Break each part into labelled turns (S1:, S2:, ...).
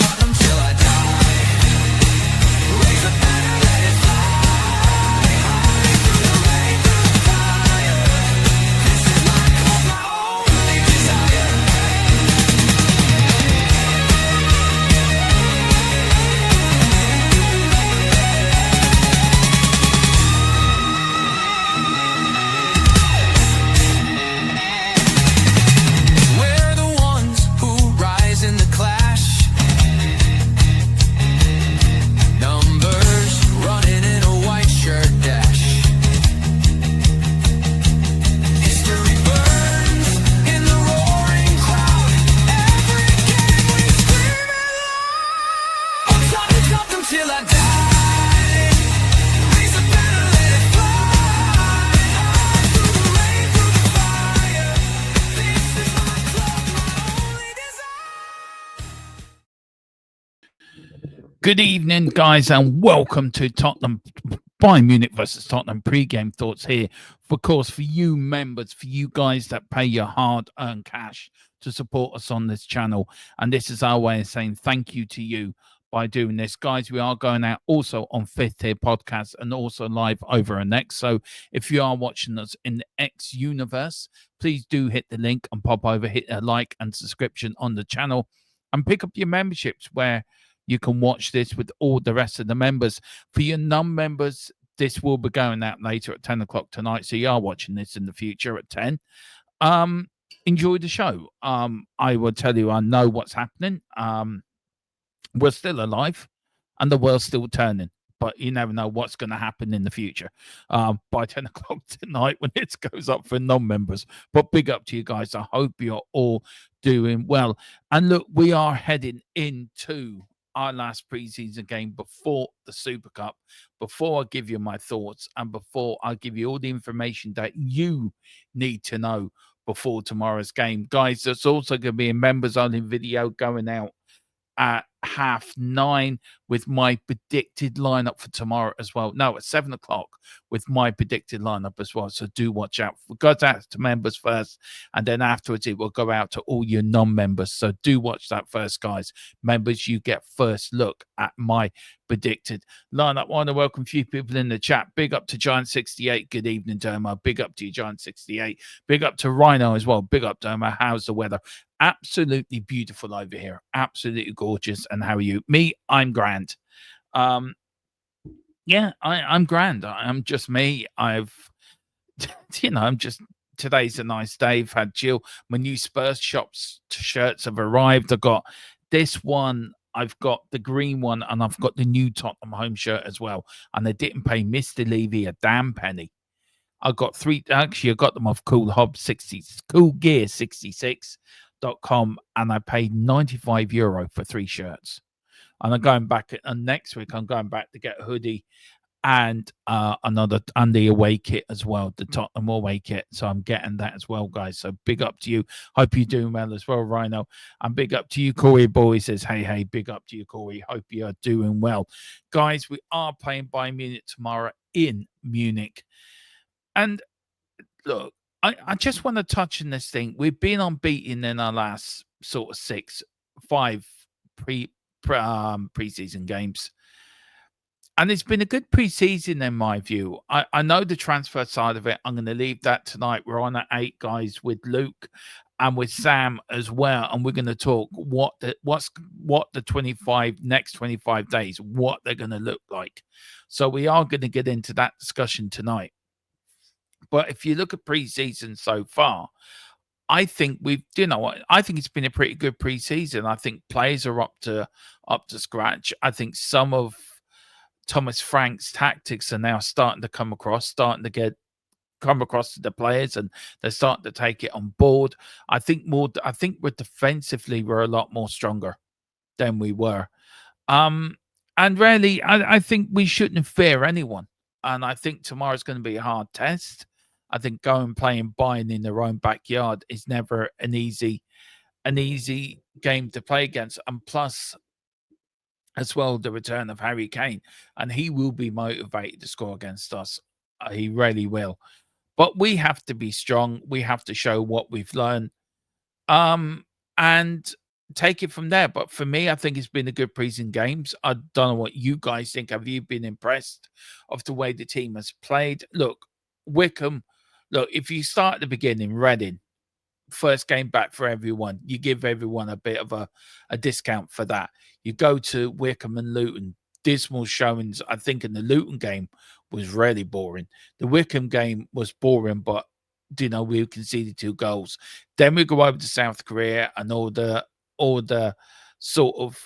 S1: Tottenham till I die. Raise a banner, let it fly. Through the rain, through the fire. This is my club, my only desire. We're the ones who rise in the clash. Numbers running in a white shirt dash. History burns in the roaring crowd. Every game we scream it loud. I'm trying to stop them till I die. Raise a banner, let it fly. Through the rain, through the fire. This is my club, my only desire.
S2: Good evening, guys, and welcome to Tottenham Bayern Munich versus Tottenham pre-game thoughts here. Of course, for you members, for you guys that pay your hard-earned cash to support us on this channel, and this is our way of saying thank you to you by doing this, guys. We are going out also on Fifth Tier Podcast and also live over on X. So if you are watching us in the X universe, please do hit the link and pop over, hit a like and subscription on the channel, and pick up your memberships where you can watch this with all the rest of the members. For your non-members, this will be going out later at 10 o'clock tonight. So you are watching this in the future at 10. Enjoy the show. I will tell you, I know what's happening. We're still alive and the world's still turning, but you never know what's going to happen in the future by 10 o'clock tonight when it goes up for non-members. But big up to you guys. I hope you're all doing well. And look, we are heading into our last preseason game before the Super Cup, before I give you my thoughts and before I give you all the information that you need to know before tomorrow's game. Guys, there's also going to be a members only video going out at 9:30 with my predicted lineup for tomorrow as well. No, at 7 o'clock with my predicted lineup as well. So do watch out. We'll go out to members first, and then afterwards it will go out to all your non-members. So do watch that first, guys. Members, you get first look at my predicted lineup. I want to welcome a few people in the chat. Big up to Giant68. Good evening, Derma. Big up to you, Giant68. Big up to Rhino as well. Big up, Derma. How's the weather? Absolutely beautiful over here. Absolutely gorgeous. And how are you? Me, I'm grand. Yeah, I'm grand. I'm just me. I'm just, today's a nice day. I've had Jill. My new Spurs shirts have arrived. I've got this one. I've got the green one, and I've got the new Tottenham home shirt as well. And they didn't pay Mr. Levy a damn penny. I got three. Actually, I got them off coolgear66.com, and I paid €95 for 3 shirts. And I'm going back, and next week I'm going back to get a hoodie and the away kit as well, the Tottenham away kit. So I'm getting that as well, guys. So big up to you. Hope you're doing well as well, Rhino. And big up to you, Corey. Boy says, hey, big up to you, Corey. Hope you're doing well. Guys, we are playing Bayern Munich tomorrow in Munich. And look, I just want to touch on this thing. We've been unbeaten in our last sort of 5 preseason games. And it's been a good preseason in my view. I know the transfer side of it. I'm going to leave that tonight. We're on at 8, guys, with Luke and with Sam as well. And we're going to talk what the next 25 days, what they're going to look like. So we are going to get into that discussion tonight. But if you look at preseason so far, I think I think it's been a pretty good preseason. I think players are up to scratch. I think some of Thomas Frank's tactics are now starting to come across to the players, and they're starting to take it on board. I think we're defensively, we're a lot more stronger than we were. And really, I think we shouldn't fear anyone. And I think tomorrow's going to be a hard test. I think playing Bayern in their own backyard is never an easy game to play against. And plus, as well, the return of Harry Kane, and he will be motivated to score against us. He really will. But we have to be strong. We have to show what we've learned. And take it from there. But for me, I think it's been a good preseason games. I don't know what you guys think. Have you been impressed of the way the team has played? Look, Wickham. Look, if you start at the beginning, Reading, first game back for everyone. You give everyone a bit of a discount for that. You go to Wickham and Luton, dismal showings. I think in the Luton game was really boring. The Wickham game was boring, but we conceded 2 goals. Then we go over to South Korea and all the sort of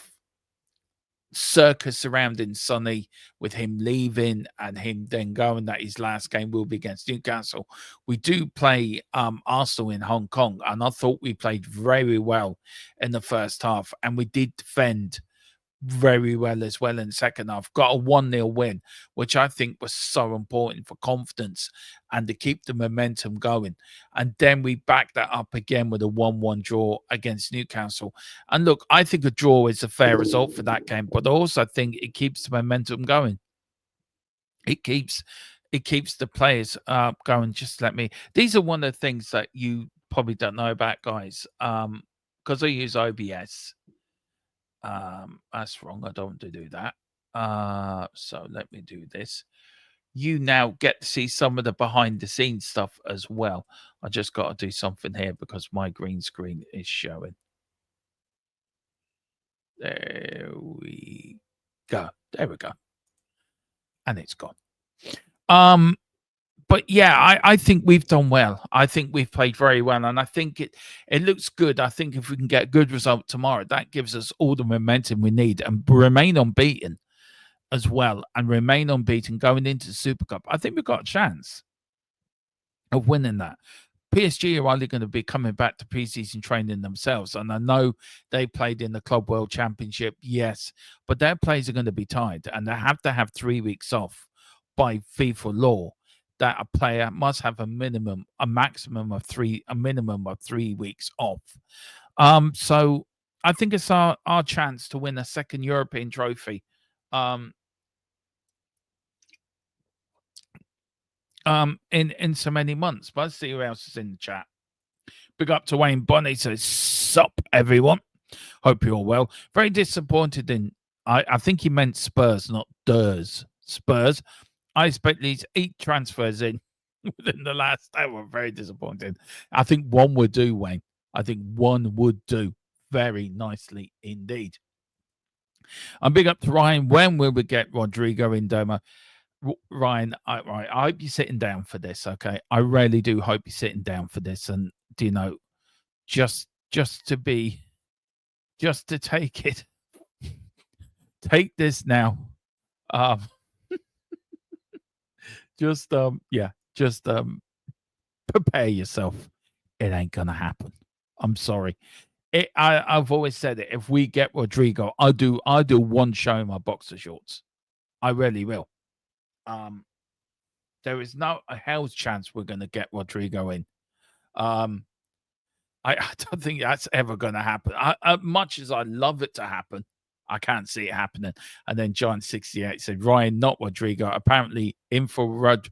S2: circus surrounding Sonny with him leaving and him then going that his last game will be against Newcastle. We do play Arsenal in Hong Kong, and I thought we played very well in the first half, and we did defend very well as well in the second half. Got a 1-0 win, which I think was so important for confidence and to keep the momentum going. And then we backed that up again with a 1-1 draw against Newcastle. And look, I think a draw is a fair result for that game, but I also think it keeps the momentum going. It keeps the players going. Just let me. These are one of the things that you probably don't know about, guys. Because I use OBS. That's wrong. I don't want to do that. So let me do this. You now get to see some of the behind the scenes stuff as well. I just got to do something here because my green screen is showing. There we go. There we go. And it's gone. But yeah, I think we've done well. I think we've played very well, and I think it looks good. I think if we can get a good result tomorrow, that gives us all the momentum we need and remain unbeaten as well, and remain unbeaten going into the Super Cup. I think we've got a chance of winning that. PSG are only going to be coming back to preseason training themselves, and I know they played in the Club World Championship, yes, but their players are going to be tied, and they have to have 3 weeks off by FIFA law. That a player must have a minimum of 3 weeks off. So I think it's our chance to win a second European trophy. In so many months. But let's see who else is in the chat. Big up to Wayne Bonnie. Says, sup, everyone. Hope you're well. Very disappointed in, I think he meant Spurs, not Durs. Spurs. I expect these 8 transfers in within the last hour. Very disappointed. I think one would do, Wayne. I think one would do very nicely indeed. And big up to Ryan. When will we get Rodrigo in Doma? Ryan, I hope you're sitting down for this, okay? I really do hope you're sitting down for this, and just to take it, take this now. Just prepare yourself. It ain't gonna happen. I'm sorry. I've always said it. If we get Rodrigo, I'll do one show in my boxer shorts. I really will. There is no a hell's chance we're going to get Rodrigo in. I don't think that's ever going to happen. Much as I love it to happen, I can't see it happening. And then John 68 said, Ryan, not Rodrigo. Apparently, in for Rod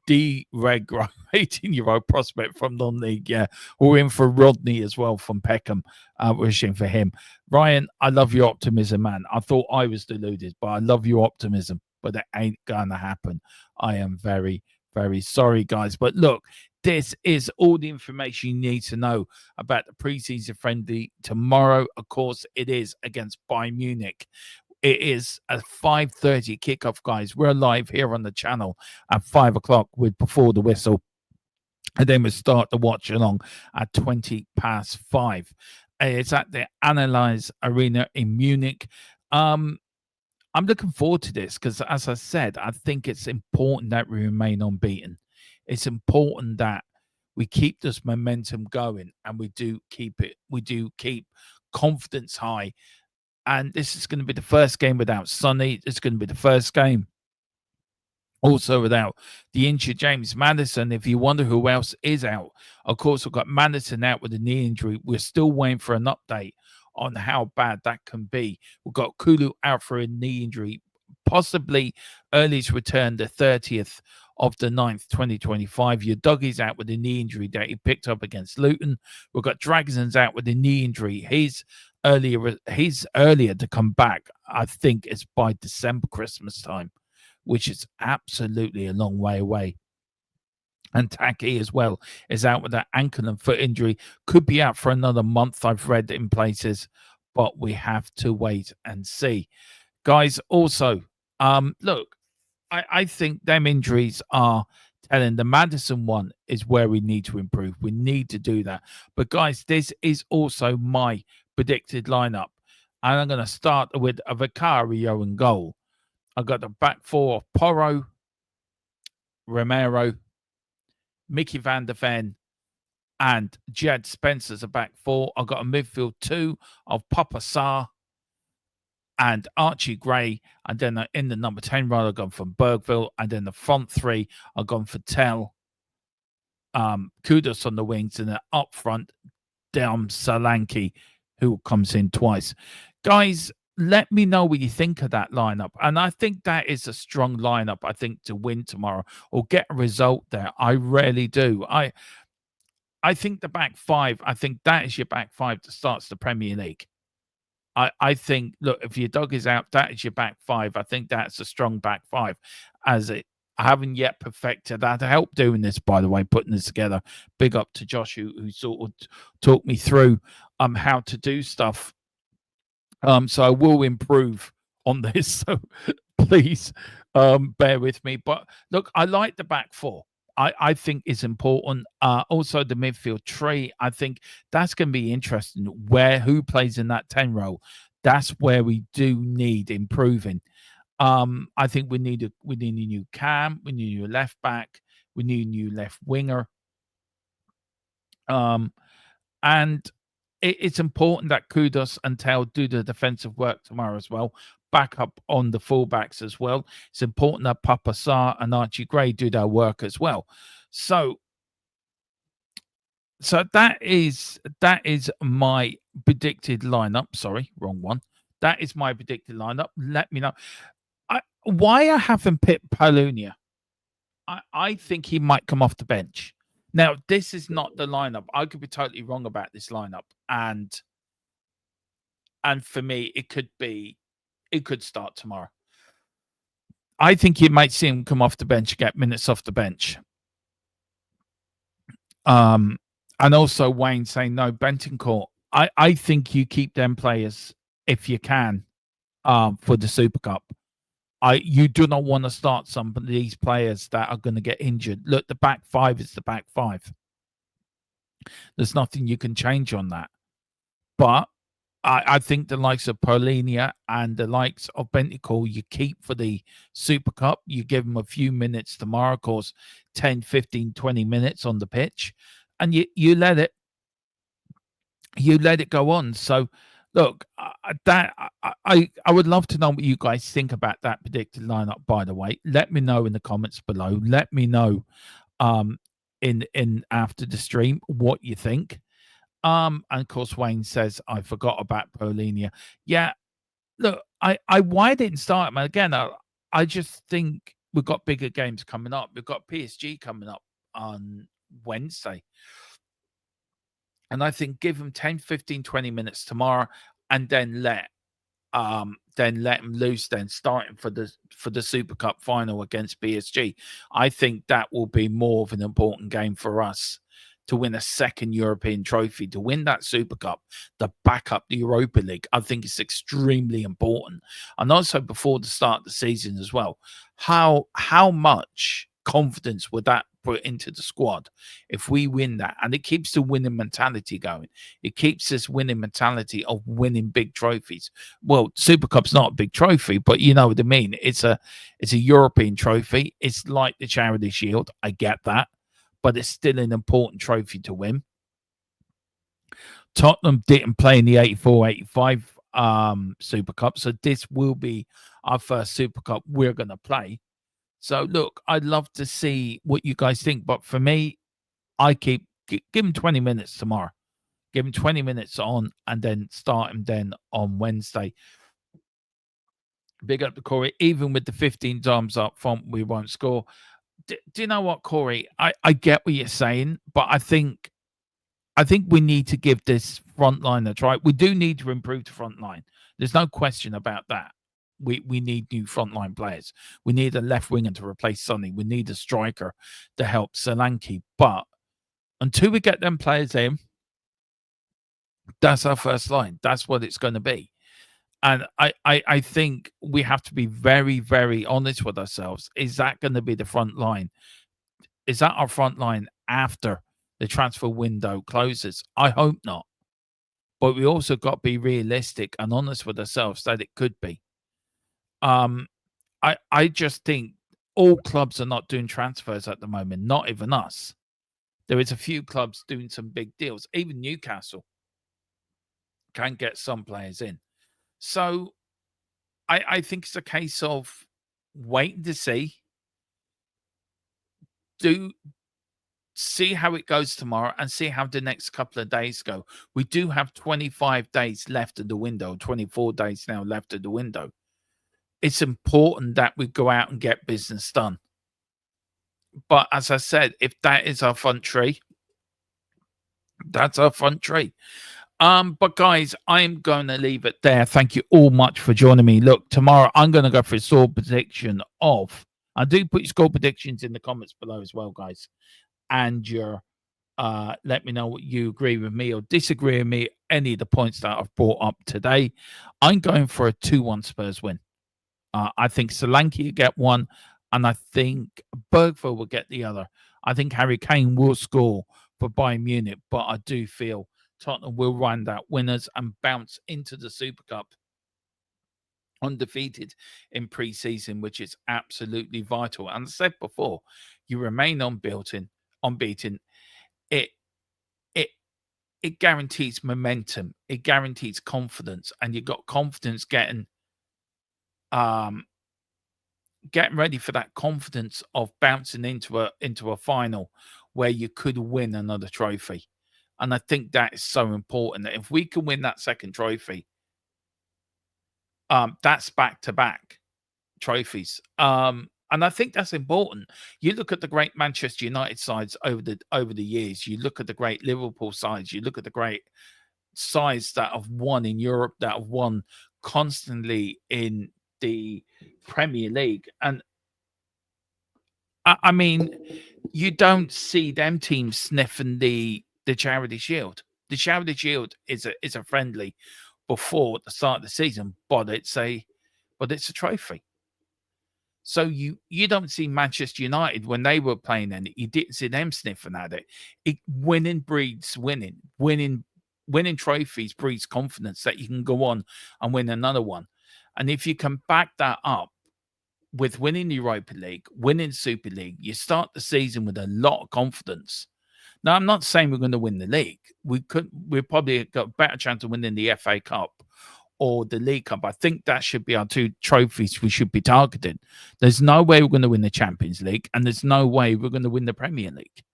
S2: D. Reg, 18-year-old prospect from non-league. Yeah, or in for Rodney as well from Peckham. Wishing for him. Ryan, I love your optimism, man. I thought I was deluded, but I love your optimism. But it ain't gonna happen. I am very, very sorry, guys. But look, this is all the information you need to know about the preseason friendly tomorrow. Of course, it is against Bayern Munich. It is a 5:30 kickoff, guys. We're live here on the channel at 5 o'clock with Before the Whistle. And then we start the watch along at 5:20. It's at the Analyze Arena in Munich. I'm looking forward to this because, as I said, I think it's important that we remain unbeaten. It's important that we keep this momentum going, and we do keep it. We do keep confidence high. And this is going to be the first game without Sonny. It's going to be the first game also without the injured James Maddison. If you wonder who else is out, of course, we've got Maddison out with a knee injury. We're still waiting for an update on how bad that can be. We've got Kulu out for a knee injury, possibly earliest return the 30th of the 9th, 2025. Your doggy's out with a knee injury that he picked up against Luton. We've got Dragons out with a knee injury. He's earlier to come back. I think it's by December, Christmas time, which is absolutely a long way away. And Taki as well is out with that ankle and foot injury. Could be out for another month, I've read in places, but we have to wait and see. Guys, also, look, I think them injuries are telling. The Madison one is where we need to improve. We need to do that. But guys, this is also my predicted lineup. And I'm going to start with a Vicario in goal. I've got the back four of Porro, Romero, Mickey van der Ven, and Jed Spencer's a back four. I've got a midfield two of Papa Sarr and Archie Gray. And then in the number 10 role, I've gone for Bergville. And then the front three, I've gone for Tell, Kudos on the wings, and then up front, Delm Solanke, who comes in twice. Guys, let me know what you think of that lineup. And I think that is a strong lineup, I think, to win tomorrow or get a result there. I really do. I think the back five, I think that is your back five that starts the Premier League. I think, look, if your dog is out, that is your back five. I think that's a strong back five. I haven't yet perfected that. I helped doing this, by the way, putting this together. Big up to Josh, who sort of talked me through how to do stuff. So I will improve on this. So please bear with me. But look, I like the back four. I think is important. Also, the midfield tree. I think that's going to be interesting. Who plays in that 10 role? That's where we do need improving. I think we need a new cam. We need a new left back. We need a new left winger. And it's important that Kudos and Tell do the defensive work tomorrow as well. Back up on the fullbacks as well. It's important that Papa Sarr and Archie Gray do their work as well. So that is my predicted lineup. Sorry, wrong one. That is my predicted lineup. Let me know why I haven't picked Palunia. I think he might come off the bench. Now, this is not the lineup. I could be totally wrong about this lineup, and for me, it could start tomorrow. I think you might see him come off the bench, get minutes off the bench. And also Wayne saying no, Bentoncourt. I think you keep them players if you can for the Super Cup. You do not want to start some of these players that are going to get injured. Look, the back five is the back five. There's nothing you can change on that. But I think the likes of Paulinia and the likes of Bentoncourt you keep for the Super Cup. You give them a few minutes tomorrow, of course, 10, 15, 20 minutes on the pitch, and you let it go on. So look, I would love to know what you guys think about that predicted lineup, by the way. Let me know in the comments below. Let me know in after the stream what you think. And of course, Wayne says, I forgot about Paulinia. Yeah, look, why didn't start him? Again, I just think we've got bigger games coming up. We've got PSG coming up on Wednesday. And I think give him 10, 15, 20 minutes tomorrow and then let him loose, then starting for the Super Cup final against PSG. I think that will be more of an important game for us to win a second European trophy, to win that Super Cup, to back up the Europa League. I think it's extremely important. And also before the start of the season as well, how much confidence would that put into the squad if we win that? And it keeps the winning mentality going. It keeps this winning mentality of winning big trophies. Well, Super Cup's not a big trophy, but you know what I mean. It's a European trophy. It's like the Charity Shield. I get that. But it's still an important trophy to win. Tottenham didn't play in the 84-85 Super Cup, so this will be our first Super Cup we're going to play. So, look, I'd love to see what you guys think. But for me, I give him 20 minutes tomorrow. Give him 20 minutes on and then start him then on Wednesday. Big up the Corey. Even with the 15 times up front, we won't score. Do you know what, Corey? I get what you're saying, but I think we need to give this front line a try. We do need to improve the front line. There's no question about that. We need new frontline players. We need a left winger to replace Sonny. We need a striker to help Solanke. But until we get them players in, that's our first line. That's what it's going to be. And I think we have to be very, very honest with ourselves. Is that going to be the front line? Is that our front line after the transfer window closes? I hope not. But we also got to be realistic and honest with ourselves that it could be. Um, I just think all clubs are not doing transfers at the moment, not even us. There is a few clubs doing some big deals. Even Newcastle can get some players in. So I think it's a case of waiting to do see how it goes tomorrow and see how the next couple of days go. We do have 25 days left of the window, 24 days now left of the window. It's important that we go out and get business done. But as I said, if that is our front tree, that's our front tree. But guys, I'm going to leave it there. Thank you all much for joining me. Look, tomorrow I'm going to go for a score prediction of. I do put your score predictions in the comments below as well, guys. And your let me know what you agree with me or disagree with me. Any of the points that I've brought up today. I'm going for a 2-1 Spurs win. I think Solanke will get one, and I think Bergville will get the other. I think Harry Kane will score for Bayern Munich, but I do feel Tottenham will run out winners and bounce into the Super Cup undefeated in pre-season, which is absolutely vital. And I said before, you remain unbeaten. It it it guarantees momentum. It guarantees confidence, and you got confidence um getting ready for that confidence of bouncing into a final where you could win another trophy. And I think that is so important that if we can win that second trophy, that's back to back trophies. And I think that's important. You look at the great Manchester United sides over the years. You look at the great Liverpool sides. You look at the great sides that have won in Europe, that have won constantly in the Premier League. And I mean, you don't see them teams sniffing the Charity Shield. The Charity Shield is a friendly before the start of the season, but it's a trophy. So you don't see Manchester United when they were playing in it. You didn't see them sniffing at it. Winning breeds winning. Winning trophies breeds confidence that you can go on and win another one. And if you can back that up with winning the Europa League, winning Super League, you start the season with a lot of confidence. Now, I'm not saying we're going to win the league. We've probably got a better chance of winning the FA Cup or the League Cup. I think that should be our two trophies we should be targeting. There's no way we're going to win the Champions League, and there's no way we're going to win the Premier League.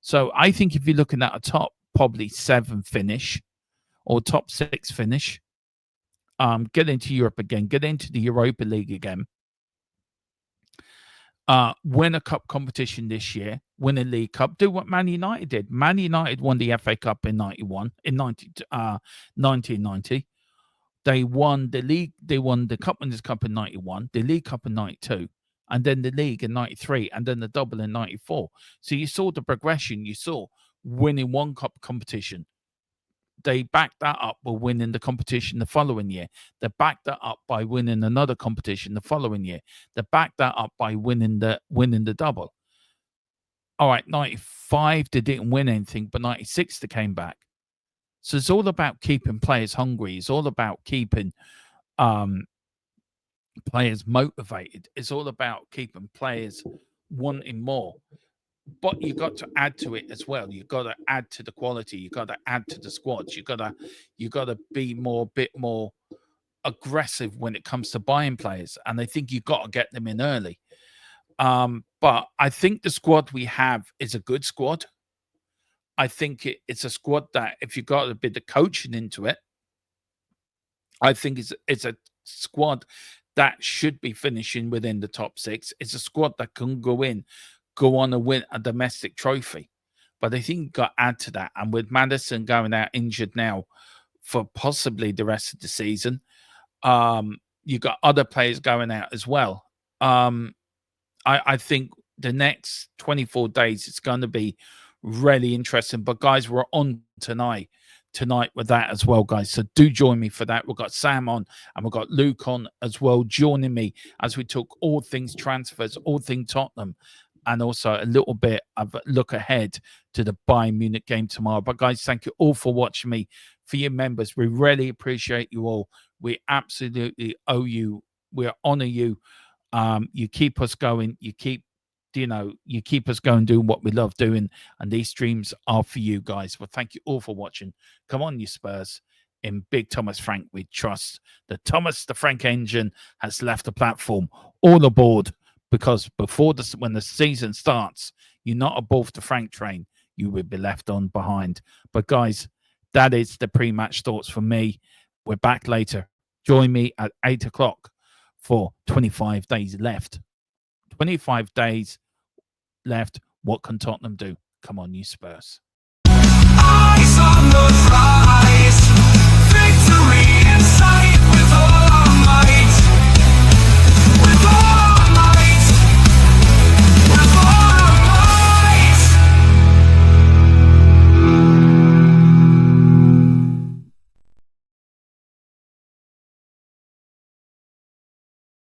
S2: So I think if you're looking at a top probably 7 finish or top 6 finish, get into Europe again, get into the Europa League again, win a cup competition this year, win a League Cup, do what Man United did. Man United won the FA Cup in 1990. They won the league. They won the Cup Winners' Cup in 91, the League Cup in 92, and then the league in 93, and then the double in 94. So you saw the progression. You saw winning one cup competition. They backed that up by winning the competition the following year. They backed that up by winning another competition the following year. They backed that up by winning the double. All right, 95 they didn't win anything, but 96 they came back. So it's all about keeping players hungry. It's all about keeping players motivated. It's all about keeping players wanting more. But you've got to add to it as well. You've got to add to the quality. You've got to add to the squads. You've got to be bit more aggressive when it comes to buying players. And I think you've got to get them in early. But I think the squad we have is a good squad. I think it's a squad that if you've got a bit of coaching into it, I think it's a squad that should be finishing within the top 6. It's a squad that can go in go on and win a domestic trophy. But I think you got to add to that. And with Maddison going out injured now for possibly the rest of the season, you got other players going out as well. I think the next 24 days it's going to be really interesting. But guys, we're on tonight with that as well, guys. So do join me for that. We've got Sam on and we've got Luke on as well, joining me as we talk all things transfers, all things Tottenham, and also a little bit of a look ahead to the Bayern Munich game tomorrow. But guys, thank you all for watching me. For your members, we really appreciate you all. We absolutely owe you. We honor you. You keep us going. You keep us going doing what we love doing, and these streams are for you guys. Well, thank you all for watching. Come on, you Spurs. In Big Thomas Frank we trust. The Thomas the Frank engine has left the platform. All aboard, because when the season starts, you're not aboard the Frank train, you will be left on behind. But guys, that is the pre-match thoughts for me. We're back later. Join me at 8 o'clock for 25 days left. 25 days left. What can Tottenham do? Come on, you Spurs.